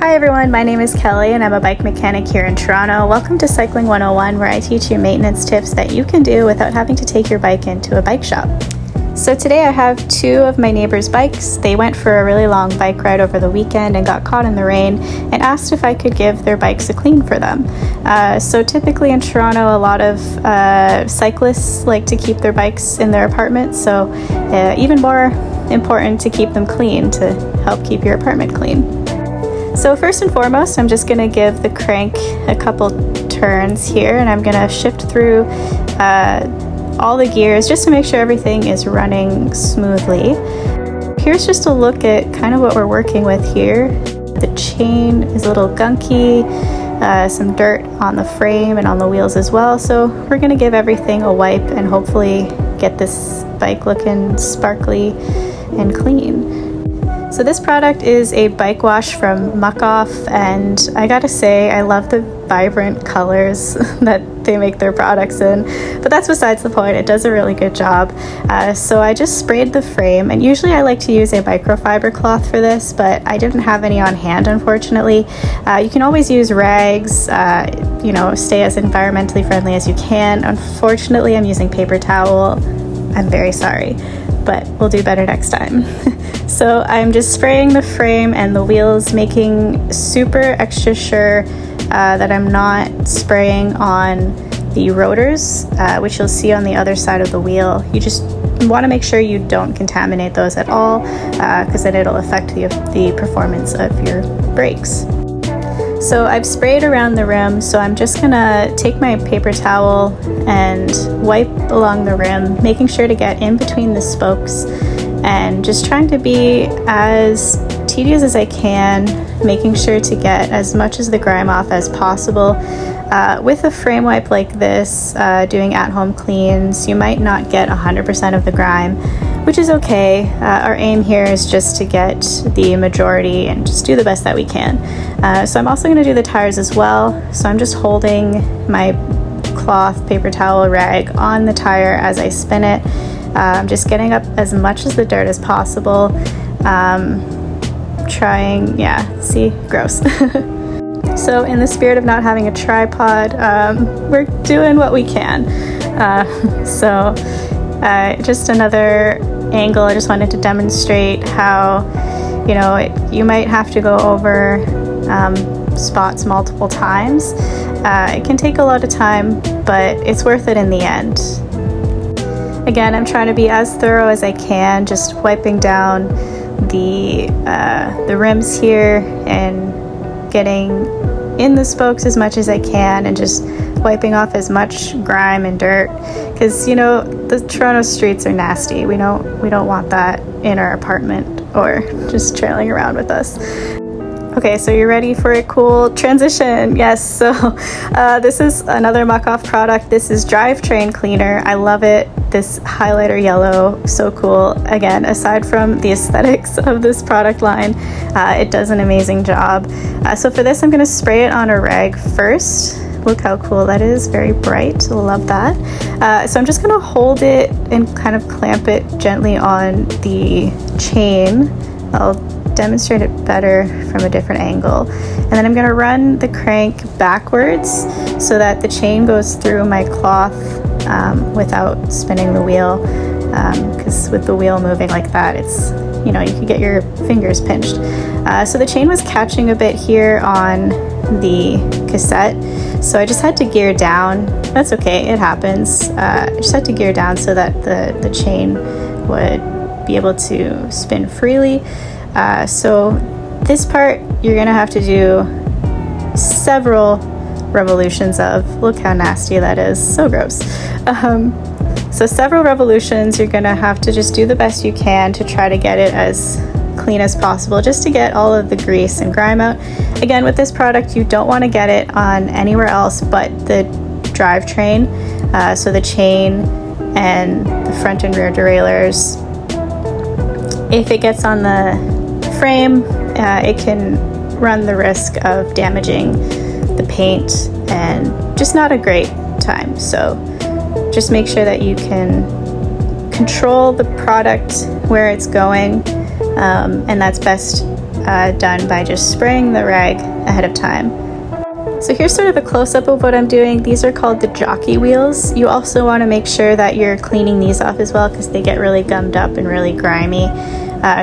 Hi everyone, my name is Kelly and I'm a bike mechanic here in Toronto. Welcome to Cycling 101, where I teach you maintenance tips that you can do without having to take your bike into a bike shop. So today I have two of my neighbors' bikes. They went for a really long bike ride over the weekend and got caught in the rain and asked if I could give their bikes a clean for them. So typically in Toronto, a lot of cyclists like to keep their bikes in their apartments, so even more important to keep them clean to help keep your apartment clean. So first and foremost, I'm just going to give the crank a couple turns here, and I'm going to shift through all the gears just to make sure everything is running smoothly. Here's just a look at kind of what we're working with here. The chain is a little gunky, some dirt on the frame and on the wheels as well, so we're going to give everything a wipe and hopefully get this bike looking sparkly and clean. So this product is a bike wash from Muck Off, and I gotta say I love the vibrant colors that they make their products in, but that's besides the point. It does a really good job. So I just sprayed the frame, and usually I like to use a microfiber cloth for this, but I didn't have any on hand, unfortunately. You can always use rags, stay as environmentally friendly as you can. Unfortunately, I'm using paper towel. I'm very sorry, but we'll do better next time. So I'm just spraying the frame and the wheels, making super extra sure that I'm not spraying on the rotors, which you'll see on the other side of the wheel. You just want to make sure you don't contaminate those at all, because then it'll affect the performance of your brakes. So I've sprayed around the rim, so I'm just gonna take my paper towel and wipe along the rim, making sure to get in between the spokes and just trying to be as tedious as I can, making sure to get as much of the grime off as possible. With a frame wipe like this, doing at-home cleans, you might not get 100% of the grime, which is okay. Our aim here is just to get the majority and just do the best that we can. So I'm also going to do the tires as well. So I'm just holding my cloth paper towel rag on the tire as I spin it. I'm just getting up as much as the dirt as possible. See, gross. So in the spirit of not having a tripod, we're doing what we can. Just another angle. I just wanted to demonstrate how, you might have to go over spots multiple times. It can take a lot of time, but it's worth it in the end. Again, I'm trying to be as thorough as I can, just wiping down the rims here and getting in the spokes as much as I can, and just wiping off as much grime and dirt, because the Toronto streets are nasty. We don't want that in our apartment or just trailing around with us. Okay, so you're ready for a cool transition. Yes, so this is another Muck Off product. This is Drivetrain Cleaner. I love it. This highlighter yellow, so cool. Again, aside from the aesthetics of this product line, it does an amazing job. So for this, I'm gonna spray it on a rag first. Look how cool that is, very bright, love that. So I'm just gonna hold it and kind of clamp it gently on the chain. I'll demonstrate it better from a different angle. And then I'm gonna run the crank backwards so that the chain goes through my cloth without spinning the wheel, because with the wheel moving like that, it's, you could get your fingers pinched. So the chain was catching a bit here on the cassette, so I just had to gear down. That's okay, it happens. I just had to gear down so that the chain would be able to spin freely. So this part you're gonna have to do several revolutions of. Look how nasty that is, so gross. So several revolutions. You're gonna have to just do the best you can to try to get it as clean as possible, just to get all of the grease and grime out. Again, with this product, you don't want to get it on anywhere else but the drivetrain, so the chain and the front and rear derailleurs. If it gets on the frame, it can run the risk of damaging the paint, and just not a great time. So just make sure that you can control the product where it's going, and that's best done by just spraying the rag ahead of time. So here's sort of a close-up of what I'm doing. These are called the jockey wheels. You also want to make sure that you're cleaning these off as well because they get really gummed up and really grimy.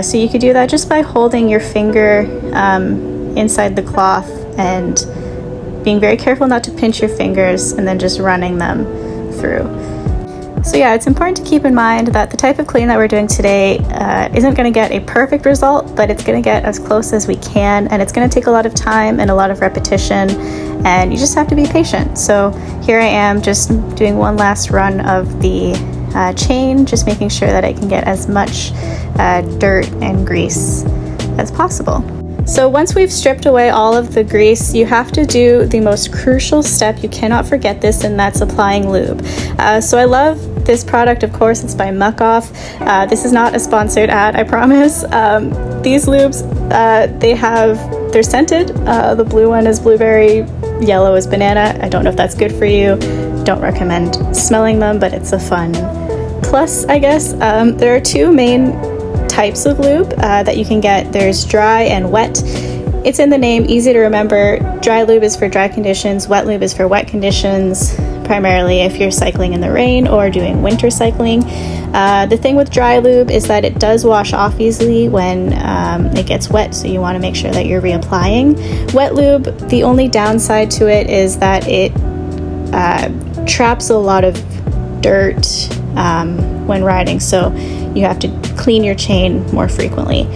So you could do that just by holding your finger inside the cloth and being very careful not to pinch your fingers and then just running them through. So yeah, it's important to keep in mind that the type of clean that we're doing today isn't going to get a perfect result, but it's going to get as close as we can, and it's going to take a lot of time and a lot of repetition, and you just have to be patient. So here I am just doing one last run of the chain, just making sure that I can get as much dirt and grease as possible. So once we've stripped away all of the grease, you have to do the most crucial step. You cannot forget this, and that's applying lube. So I love this product, of course, it's by Muck Off. This is not a sponsored ad, I promise. These lubes, they're scented. The blue one is blueberry, yellow is banana. I don't know if that's good for you. Don't recommend smelling them, but it's a fun plus, I guess. There are two main types of lube that you can get. There's dry and wet. It's in the name, easy to remember. Dry lube is for dry conditions, wet lube is for wet conditions, primarily if you're cycling in the rain or doing winter cycling. The thing with dry lube is that it does wash off easily when it gets wet, so you want to make sure that you're reapplying. Wet lube, the only downside to it is that it traps a lot of dirt when riding, so you have to clean your chain more frequently.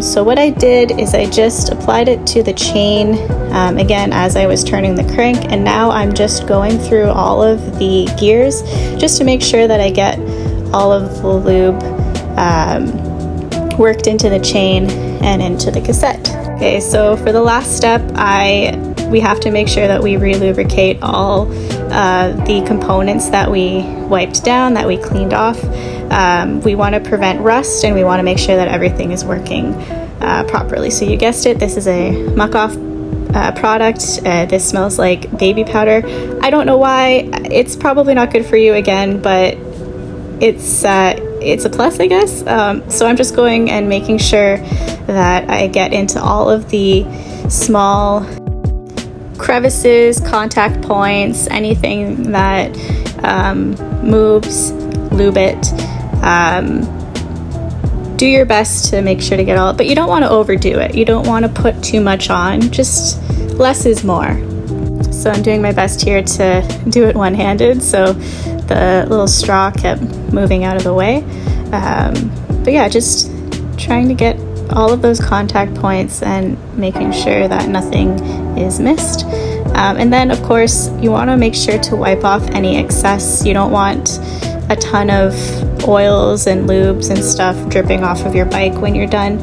So what I did is I just applied it to the chain again as I was turning the crank, and now I'm just going through all of the gears just to make sure that I get all of the lube worked into the chain and into the cassette. Okay, so for the last step, we have to make sure that we re-lubricate all the components that we wiped down, that we cleaned off. We want to prevent rust, and we want to make sure that everything is working properly. So you guessed it, this is a Muck Off product. This smells like baby powder. I don't know why. It's probably not good for you again, but it's a plus, I guess. So I'm just going and making sure that I get into all of the small crevices, contact points, anything that moves, lube it. Do your best to make sure to get all, but you don't want to overdo it. You don't want to put too much on, just less is more. So I'm doing my best here to do it one-handed, so the little straw kept moving out of the way. But yeah, just trying to get all of those contact points and making sure that nothing is missed. And then of course you want to make sure to wipe off any excess. You don't want a ton of oils and lubes and stuff dripping off of your bike when you're done.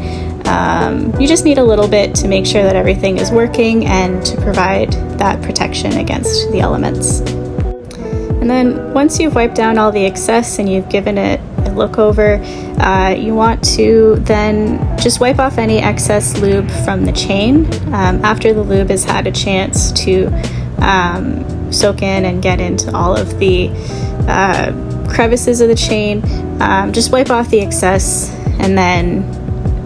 You just need a little bit to make sure that everything is working and to provide that protection against the elements. And then once you've wiped down all the excess and you've given it a look over, you want to then just wipe off any excess lube from the chain. After the lube has had a chance to soak in and get into all of the crevices of the chain, just wipe off the excess, and then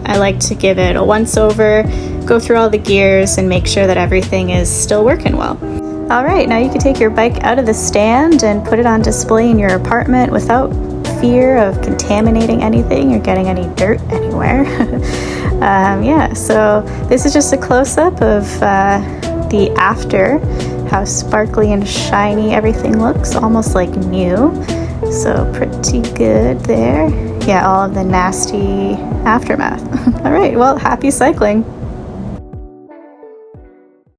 I like to give it a once over, go through all the gears and make sure that everything is still working well. All right, now you can take your bike out of the stand and put it on display in your apartment without fear of contaminating anything or getting any dirt anywhere. Yeah, so this is just a close-up of the after, how sparkly and shiny everything looks, almost like new. So pretty good there. Yeah, all of the nasty aftermath. All right, well, happy cycling.